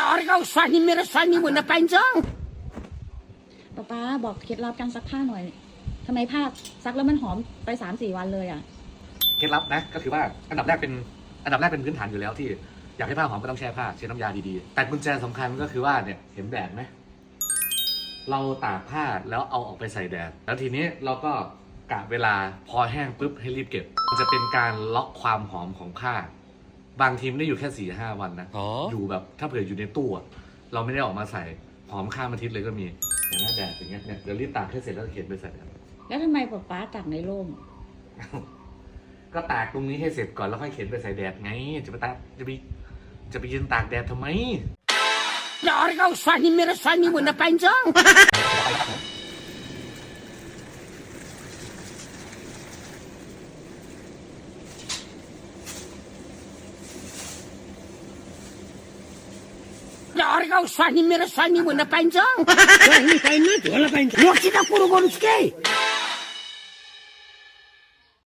Larga usah ni merasani mana panjang. ป๊าบอกเคล็ดลับการซักผ้าหน่อยทำไมผ้าซักแล้วมันหอมไป3-4 วันเลยอ่ะเคล็ดลับนะก็คือว่าอันดับแรกเป็นพื้นฐานอยู่แล้วที่อยากให้ผ้าหอมก็ต้องแช่ผ้าเช็ดน้ำยาดีๆแต่กุญแจสำคัญก็คือว่าเนี่ยเห็นแดดไหมเราตากผ้าแล้วเอาออกไปใส่แดดแล้วทีนี้เราก็กะเวลาพอแห้งปุ๊บให้รีบเก็บมันจะเป็นการล็อกความหอมของผ้าบางทีไม่ได้อยู่แค่4-5 วันนะอยู่แบบถ้าเผื่ออยู่ในตู้เราไม่ได้ออกมาใส่หอมข้ามอาทิตย์เลยก็มีอย่างนั้นแดดอย่างเงี้ยเดี๋ยวรีบตากให้เสร็จแล้วเข็นไปใส่แดด แล้วทำไมป๊าตากในร่ม ก็ตากตรงนี้ให้เสร็จก่อนแล้วค่อยเข็นไปใส่แดดไงจะไปยืนตากแดดทำไม Larga usah ni merasani mana panjang. Larga usah ni merasani mana panjang. Ini kainnya jual panjang. Lu kita puru bonus ke?